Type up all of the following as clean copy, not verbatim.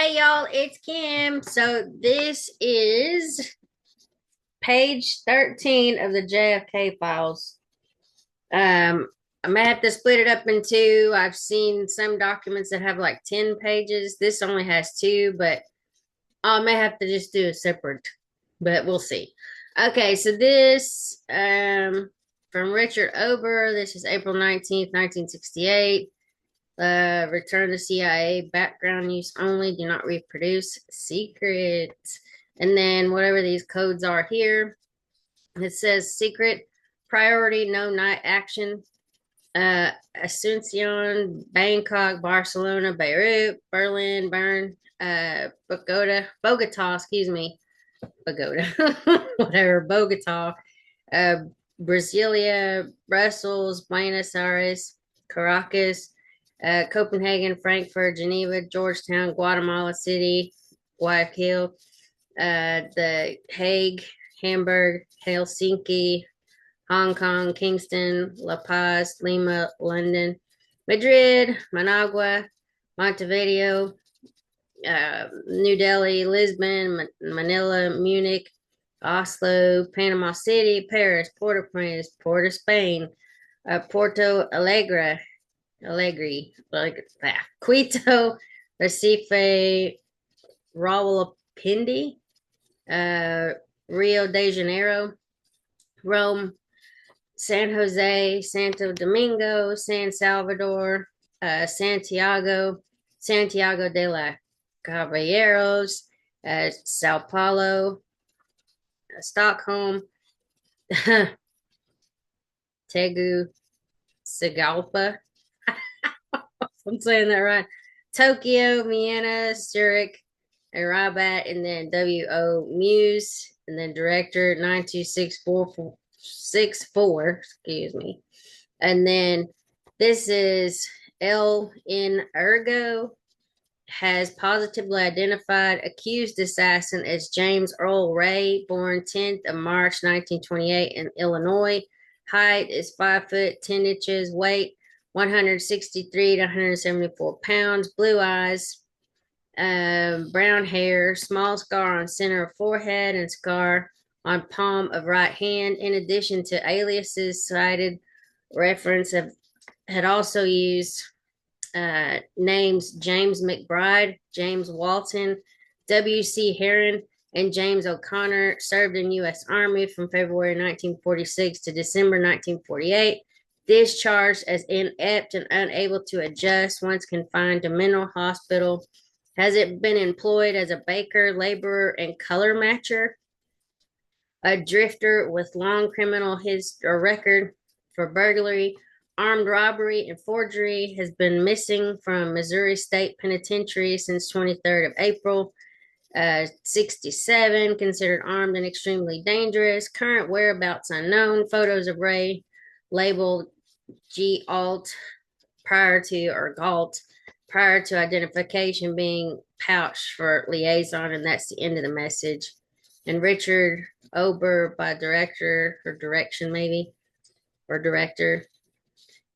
Hey y'all, it's Kim. So this is page 13 of the JFK files. I may have to split it up in two. I've seen some documents that have like 10 pages. This only has two, but I may have to just do a separate, but we'll see. Okay, so this from Richard Ober. This is April 19th, 1968. Return to CIA, background use only, do not reproduce, secret. And then whatever these codes are here, it says secret, priority, no night action. Asuncion, Bangkok, Barcelona, Beirut, Berlin, Bern, Bogota, excuse me, Bogota, whatever, Bogota, uh, Brasilia, Brussels, Buenos Aires, Caracas, Copenhagen, Frankfurt, Geneva, Georgetown, Guatemala City, Guayaquil, The Hague, Hamburg, Helsinki, Hong Kong, Kingston, La Paz, Lima, London, Madrid, Managua, Montevideo, New Delhi, Lisbon, Manila, Munich, Oslo, Panama City, Paris, Port-au-Prince, Port of Spain, Porto Alegre, like that, Quito, Recife, Rawalpindi, uh, Rio de Janeiro, Rome, San Jose, Santo Domingo, San Salvador, Santiago de la Caballeros, Sao Paulo, Stockholm, Tegucigalpa. I'm saying that right. Tokyo, Vienna, Zurich, and Rabat, and then W.O. Muse, and then director 926464, excuse me. And then this is L. N. Ergo, has positively identified accused assassin as James Earl Ray, born 10th of March 1928 in Illinois. Height is 5 foot 10 inches. Weight 163 to 174 pounds. Blue eyes, brown hair, small scar on center of forehead, and scar on palm of right hand. In addition to aliases cited, reference had also used names James McBride, James Walton, W.C. Heron, and James O'Connor. Served in U.S. Army from February 1946 to December 1948. Discharged as inept and unable to adjust, once confined to mental hospital. Has it been employed as a baker, laborer, and color matcher? A drifter with long criminal history or record for burglary, armed robbery, and forgery, has been missing from Missouri State Penitentiary since 23rd of April. 67, considered armed and extremely dangerous. Current whereabouts unknown. Photos of Ray labeled G Alt prior to, or Galt, prior to identification, being pouch for liaison, and that's the end of the message. And Richard Ober by director, or direction maybe, or director.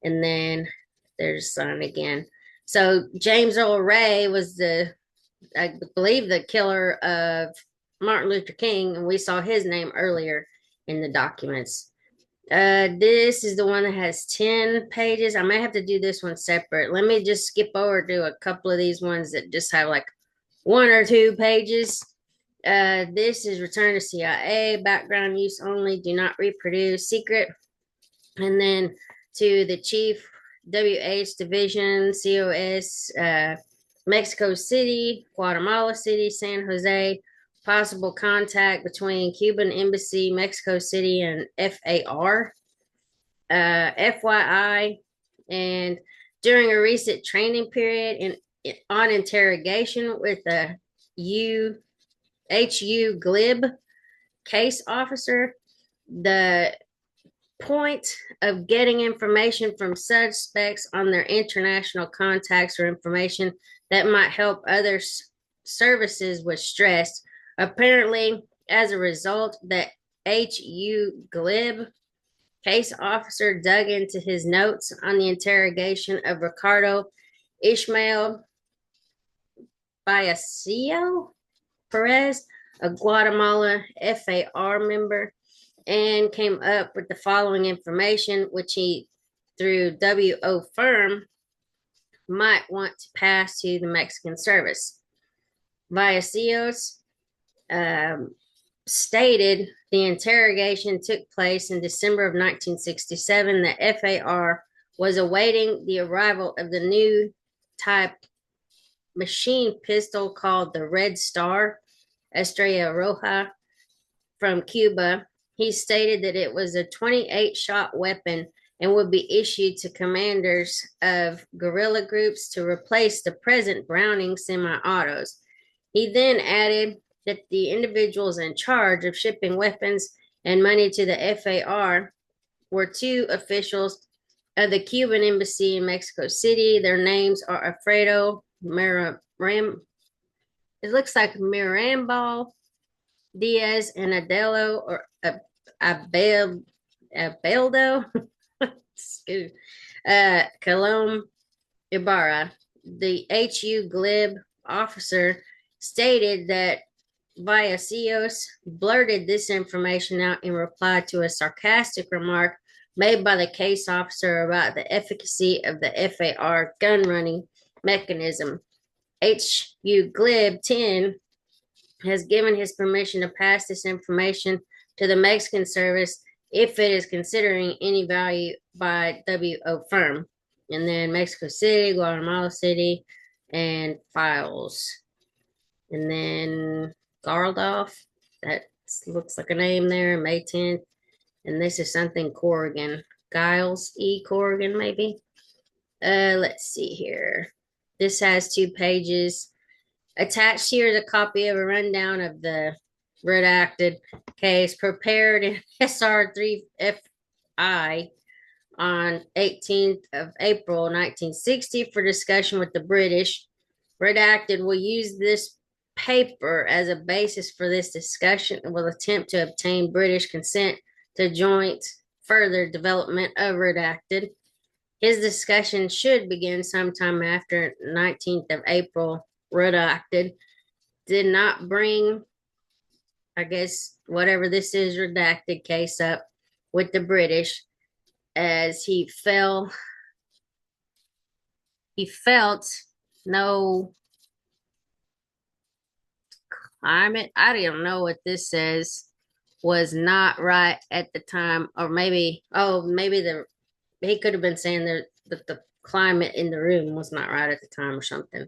And then there's son again. So James Earl Ray was I believe, the killer of Martin Luther King, and we saw his name earlier in the documents. This is the one that has 10 pages. I may have to do this one separate. Let me just skip over to a couple of these ones that just have like 1 or 2 pages. This is Return to CIA, background use only, do not reproduce, secret. And then to the chief, WH Division, COS, Mexico City, Guatemala City, San Jose, possible contact between Cuban Embassy, Mexico City, and FAR. FYI, and during a recent training period on interrogation with a HU Glib case officer, the point of getting information from suspects on their international contacts or information that might help other services was stressed. Apparently, as a result, the HU Glib case officer dug into his notes on the interrogation of Ricardo Ishmael Biasillo Perez, a Guatemala FAR member, and came up with the following information, which he, through WO firm, might want to pass to the Mexican service. Vallecillos stated the interrogation took place in December of 1967. The FAR was awaiting the arrival of the new type machine pistol called the Red Star Estrella Roja from Cuba. He stated that it was a 28-shot weapon and would be issued to commanders of guerrilla groups to replace the present Browning semi-autos. He then added that the individuals in charge of shipping weapons and money to the FAR were two officials of the Cuban embassy in Mexico City. Their names are Alfredo Miram. It looks like Mirambal Diaz and Adelo or Abeldo. Colom Ibarra. The HU Glib officer stated that Vallecillos blurted this information out in reply to a sarcastic remark made by the case officer about the efficacy of the FAR gun running mechanism. HU Glib 10 has given his permission to pass this information to the Mexican service if it is considering any value by WO firm. And then Mexico City, Guatemala City, and Files. And then Gardoff, that looks like a name there, May 10th. And this is something Corrigan. Giles E. Corrigan, maybe. Let's see here. This has 2 pages. Attached here is a copy of a rundown of the redacted case prepared in SR3FI on 18th of April 1960 for discussion with the British. Redacted will use this paper as a basis for this discussion and will attempt to obtain British consent to joint further development of redacted. His discussion should begin sometime after 19th of April. Redacted did not bring, I guess, whatever this is, redacted case up with the British as he felt no climate. I don't know what this says was not right at the time, or maybe he could have been saying that the climate in the room was not right at the time or something.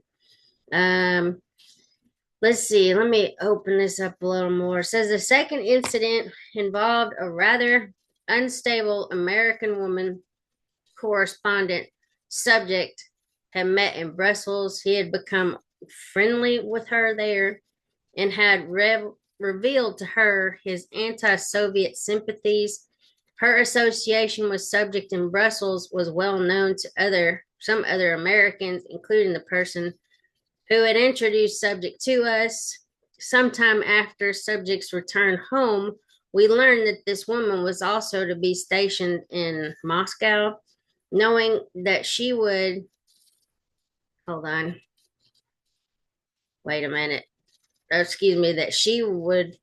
Let's see. Let me open this up a little more. It says the second incident involved a rather unstable American woman correspondent subject had met in Brussels. He had become friendly with her there and had revealed to her his anti-Soviet sympathies. Her association with subject in Brussels was well known to some other Americans, including the person who had introduced subject to us. Sometime after subject's return home, we learned that this woman was also to be stationed in Moscow, knowing that she would, that she would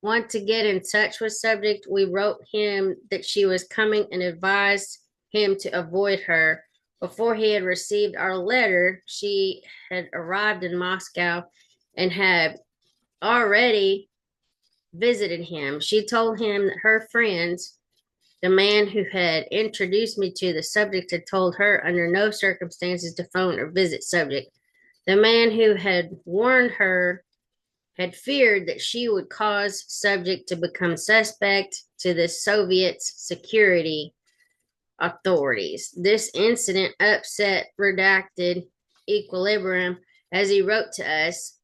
want to get in touch with subject. We wrote him that she was coming and advised him to avoid her. Before he had received our letter, she had arrived in Moscow and had already visited him. She told him that her friends, the man who had introduced me to the subject, had told her under no circumstances to phone or visit subject. The man who had warned her had feared that she would cause subject to become suspect to the Soviet's security authorities. This incident upset redacted equilibrium, as he wrote to us.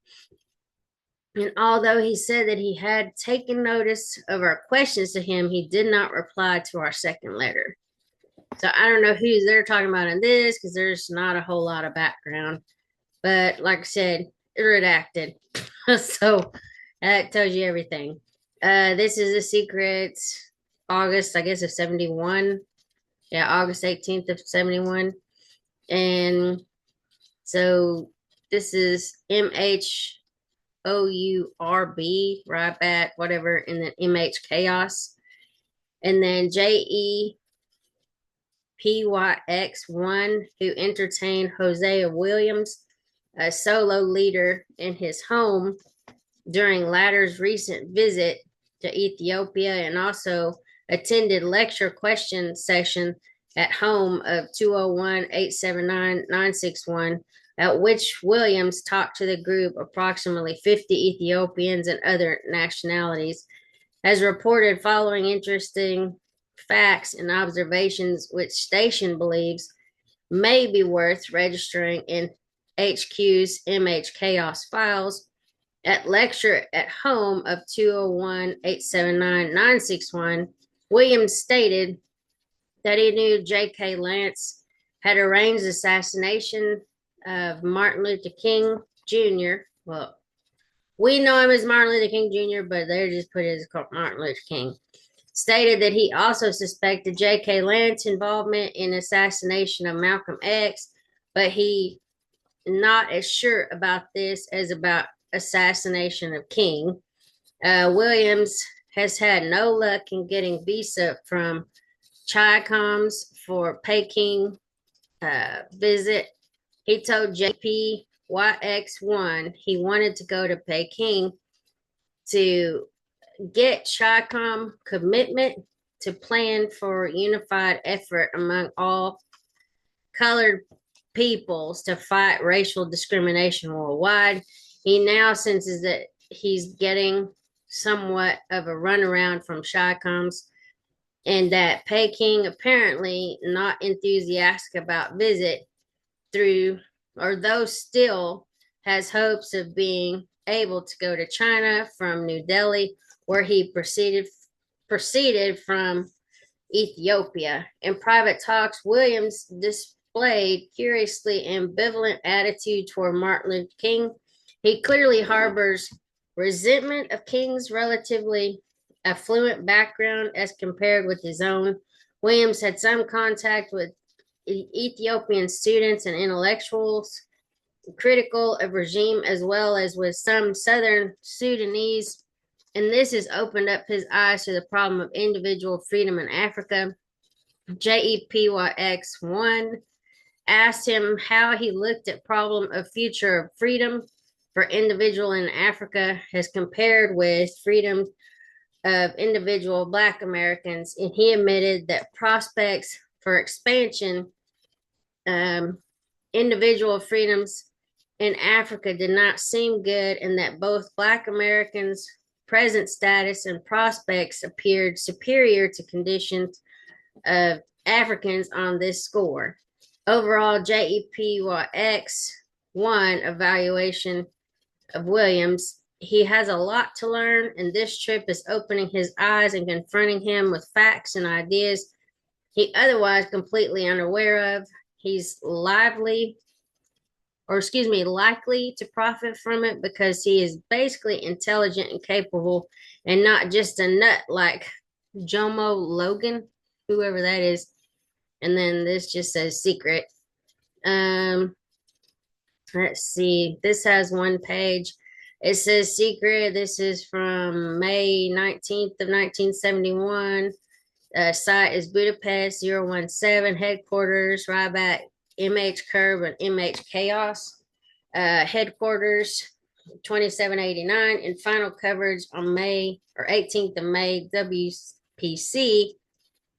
And although he said that he had taken notice of our questions to him, he did not reply to our second letter. So I don't know who they're talking about in this because there's not a whole lot of background. But like I said, it redacted. So that tells you everything. This is a secret August, I guess, of 71. Yeah, August 18th of 71. And so This is MHOURB, Rybat, whatever, and then MH Chaos. And then JEPYX1, who entertained Hosea Williams, a solo leader, in his home during latter's recent visit to Ethiopia, and also attended lecture question session at home of 201-879-961, at which Williams talked to the group, approximately 50 Ethiopians and other nationalities, has reported following interesting facts and observations which station believes may be worth registering in HQ's MH Chaos Files. At lecture at home of 201-879-961, Williams stated that he knew J.K. Lance had arranged the assassination of Martin Luther King Jr. Well, we know him as Martin Luther King Jr., but they just put it as Martin Luther King. Stated that he also suspected J.K. Lance's involvement in assassination of Malcolm X, but he not as sure about this as about assassination of King. Williams has had no luck in getting visa from Chicoms for Peking visit. He told JPYX1 he wanted to go to Peking to get Chicom commitment to plan for unified effort among all colored peoples to fight racial discrimination worldwide. He now senses that he's getting somewhat of a runaround from Chicoms, and that Peking apparently not enthusiastic about visit through, or though still has hopes of being able to go to China from New Delhi, where he proceeded from Ethiopia. In private talks, Williams displayed curiously ambivalent attitude toward Martin Luther King. He clearly harbors resentment of King's relatively affluent background as compared with his own. Williams had some contact with Ethiopian students and intellectuals critical of regime, as well as with some southern Sudanese, and this has opened up his eyes to the problem of individual freedom in Africa. JEPYX1 asked him how he looked at problem of future of freedom for individual in Africa as compared with freedom of individual Black Americans, and he admitted that prospects for expansion, individual freedoms in Africa did not seem good, and that both Black Americans' present status and prospects appeared superior to conditions of Africans on this score. Overall, JEPYX1 evaluation of Williams, he has a lot to learn, and this trip is opening his eyes and confronting him with facts and ideas he otherwise completely unaware of. He's likely to profit from it because he is basically intelligent and capable and not just a nut like Jomo Logan, whoever that is. And then this just says secret. Let's see. This has one page. It says secret. This is from May 19th of 1971. Site is Budapest 017. Headquarters, Ryback, MH Curve, and MH Chaos. Headquarters 2789. And final coverage on May or 18th of May, WPC,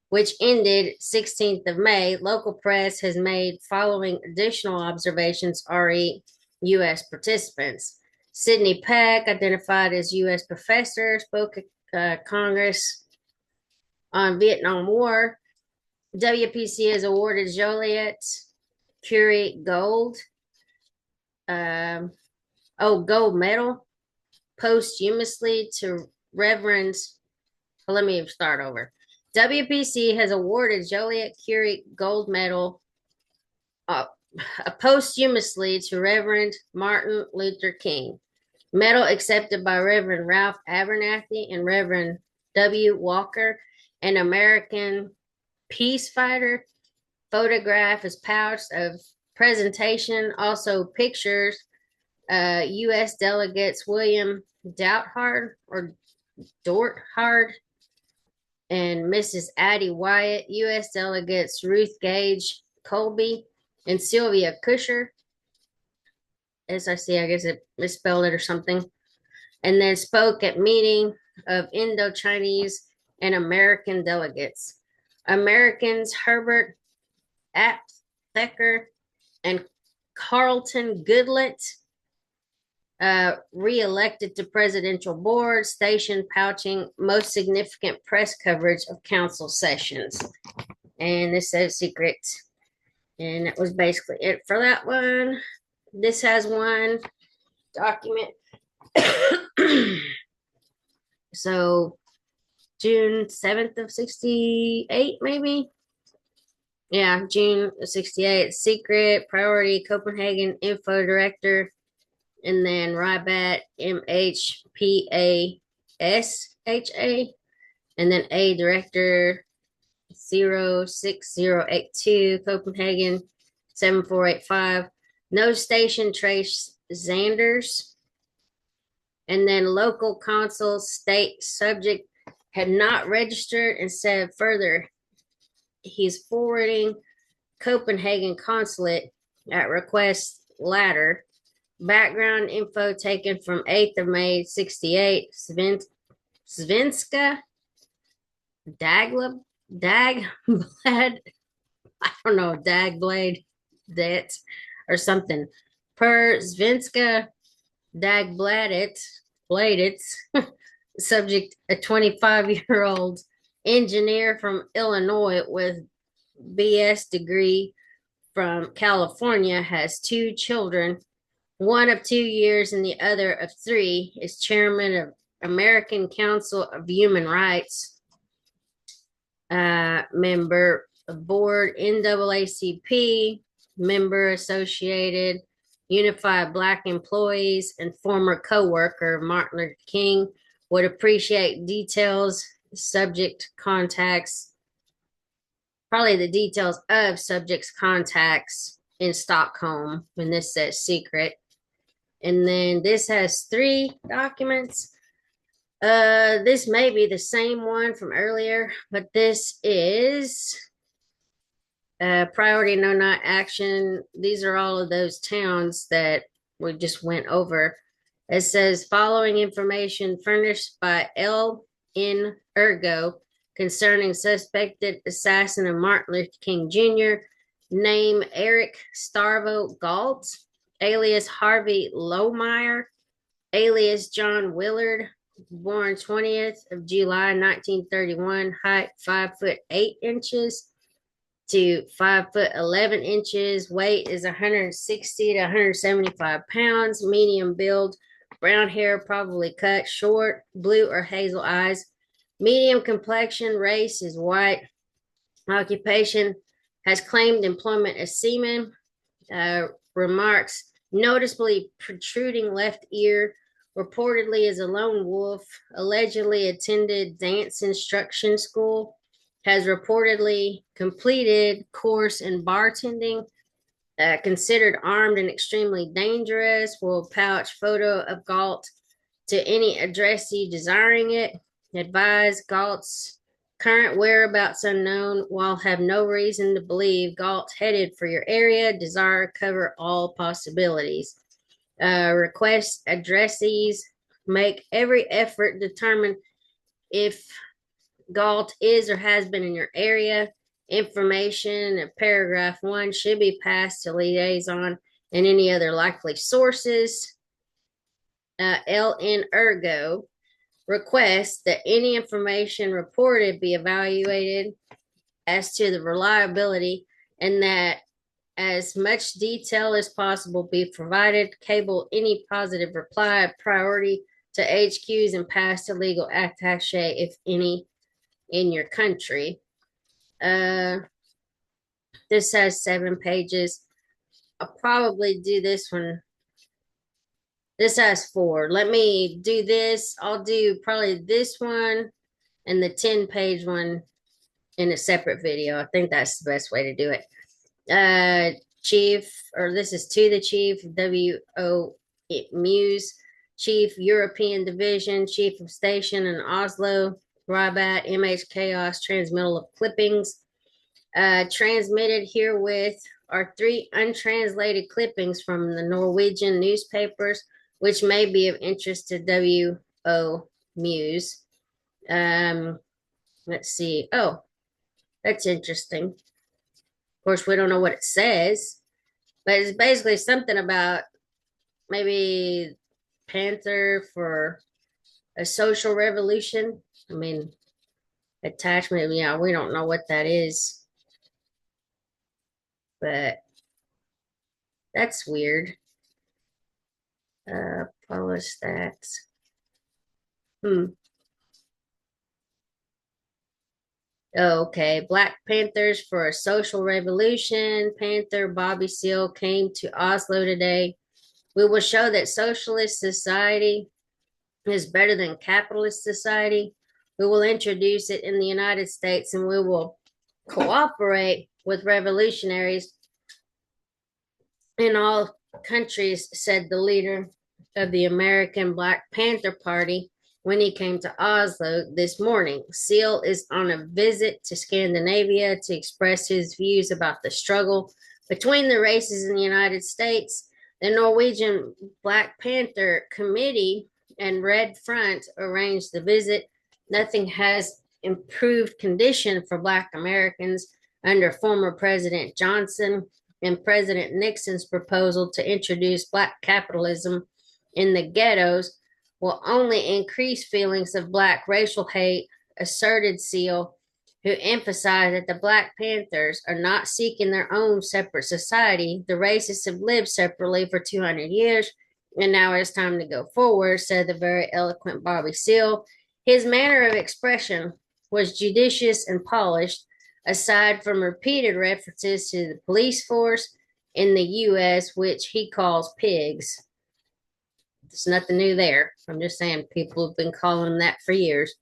which ended 16th of May. Local press has made following additional observations re U.S. participants. Sidney Peck, identified as U.S. professor, spoke at Congress on Vietnam War. WPC has awarded Joliet Curie Gold, gold medal posthumously to Reverend. Well, let me start over. WPC has awarded Joliet Curie Gold Medal posthumously to Reverend Martin Luther King. Medal accepted by Reverend Ralph Abernathy and Reverend W. Walker, an American peace fighter. Photograph is pouch of presentation, also pictures U.S. delegates William Douthard or Dorthard and Mrs. Addie Wyatt. U.S. delegates Ruth Gage Colby and Sylvia Kusher. As I see, I guess it misspelled it or something. And then spoke at meeting of Indo-Chinese and American delegates. Americans Herbert Aptheker and Carlton Goodlett, re-elected to presidential board, station pouching most significant press coverage of council sessions. And this says secret. And that was basically it for that one. This has one document. So June 7th of 68, maybe? Yeah, June 68. Secret, priority, Copenhagen, info director, and then Rybat, MHPASHA, and then A director, 06082, Copenhagen, 7485. No station, Trace Zanders. And then local consul, state subject had not registered and said further, he's forwarding Copenhagen consulate at request ladder. Background info taken from 8th of May, 68. Svenska Dagblad, I don't know, Dagblad, that or something. Per Svenska Dagbladet, subject, a 25-year-old engineer from Illinois with BS degree from California, has 2 children, one of 2 years and the other of 3, is chairman of American Council of Human Rights, member of board NAACP, member associated Unified Black Employees, and former co-worker Martin Luther King. Would appreciate details, subject contacts, probably the details of subject's contacts in Stockholm, and this says secret. And then this has 3 documents. This may be the same one from earlier, but this is priority no not action. These are all of those towns that we just went over. It says following information furnished by L. N. Ergo concerning suspected assassin of Martin Luther King Jr., name Eric Starvo Galt, alias Harvey Lohmeyer, alias John Willard, born 20th of July 1931, height 5'8" to 5'11", weight is 160 to 175 pounds, medium build, brown hair, probably cut short, blue or hazel eyes, medium complexion, race is white, occupation has claimed employment as seaman, remarks noticeably protruding left ear, reportedly is a lone wolf, allegedly attended dance instruction school, has reportedly completed course in bartending, considered armed and extremely dangerous, will pouch photo of Galt to any addressee desiring it, advise Galt's current whereabouts unknown, while have no reason to believe Galt headed for your area, desire to cover all possibilities. Request addressees make every effort to determine if Galt is or has been in your area. Information in paragraph 1 should be passed to liaison and any other likely sources. LN Ergo requests that any information reported be evaluated as to the reliability and that as much detail as possible be provided. Cable any positive reply priority to HQs and pass to legal attaché if any in your country. This has 7 pages. I'll probably do this one. This has 4. Let me do this. I'll do probably this one and the 10-page one in a separate video. I think that's the best way to do it. Chief, or this is to the chief, WO Muse, Chief European Division, Chief of Station in Oslo, Rabat, MH Chaos, transmittal of clippings. Transmitted herewith are 3 untranslated clippings from the Norwegian newspapers, which may be of interest to W.O. Muse. Let's see. Oh, that's interesting. Of course, we don't know what it says, but it's basically something about maybe Panther for a social revolution. I mean, attachment, yeah, we don't know what that is, but that's weird. Polish that. Hmm. Okay, Black Panthers for a social revolution. Panther Bobby Seale came to Oslo today. We will show that socialist society is better than capitalist society. We will introduce it in the United States and we will cooperate with revolutionaries in all countries, said the leader of the American Black Panther Party when he came to Oslo this morning. Seale is on a visit to Scandinavia to express his views about the struggle between the races in the United States. The Norwegian Black Panther Committee and Red Front arranged the visit. Nothing has improved condition for Black Americans under former President Johnson and President Nixon's proposal to introduce Black capitalism in the ghettos will only increase feelings of Black racial hate, asserted Seale, who emphasized that the Black Panthers are not seeking their own separate society. The racists have lived separately for 200 years, and now it's time to go forward, said the very eloquent Bobby Seale. His manner of expression was judicious and polished, aside from repeated references to the police force in the U.S., which he calls pigs. There's nothing new there. I'm just saying people have been calling them that for years.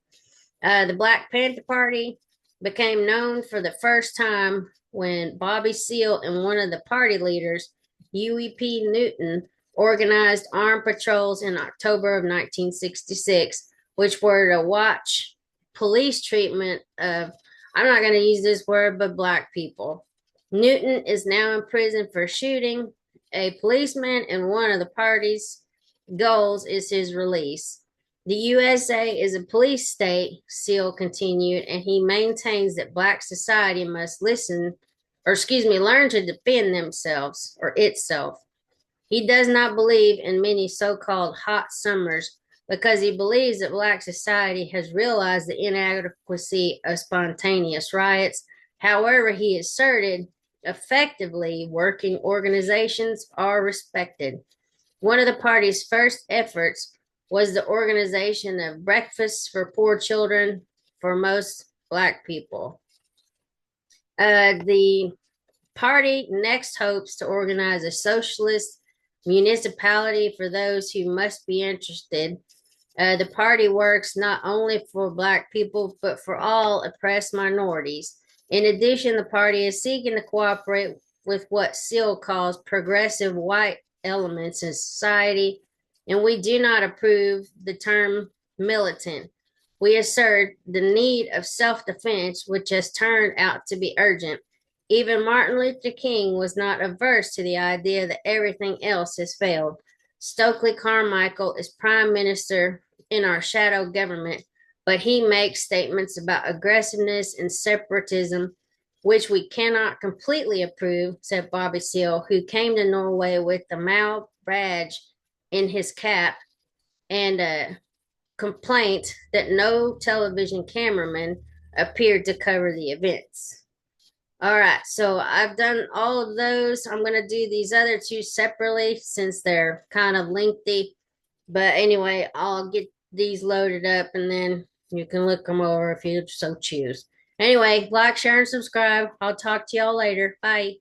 The Black Panther Party became known for the first time when Bobby Seale and one of the party leaders, Huey P. Newton, organized armed patrols in October of 1966, which were to watch police treatment of, I'm not going to use this word, but Black people. Newton is now in prison for shooting a policeman, and one of the party's goals is his release. The USA is a police state, Seale continued, and he maintains that Black society must learn to defend themselves or itself. He does not believe in many so-called hot summers because he believes that Black society has realized the inadequacy of spontaneous riots. However, he asserted effectively working organizations are respected. One of the party's first efforts was the organization of breakfasts for poor children for most Black people. The party next hopes to organize a socialist municipality for those who must be interested. The party works not only for Black people, but for all oppressed minorities. In addition, the party is seeking to cooperate with what Seale calls progressive white elements in society, and we do not approve the term militant. We assert the need of self-defense, which has turned out to be urgent. Even Martin Luther King was not averse to the idea that everything else has failed. Stokely Carmichael is prime minister in our shadow government, but he makes statements about aggressiveness and separatism, which we cannot completely approve, said Bobby Seale, who came to Norway with the Mao badge in his cap and a complaint that no television cameraman appeared to cover the events. All right, so I've done all of those. I'm going to do these other two separately since they're kind of lengthy. But anyway, I'll get these loaded up and then you can look them over if you so choose. Anyway, like, share, and subscribe. I'll talk to y'all later. Bye.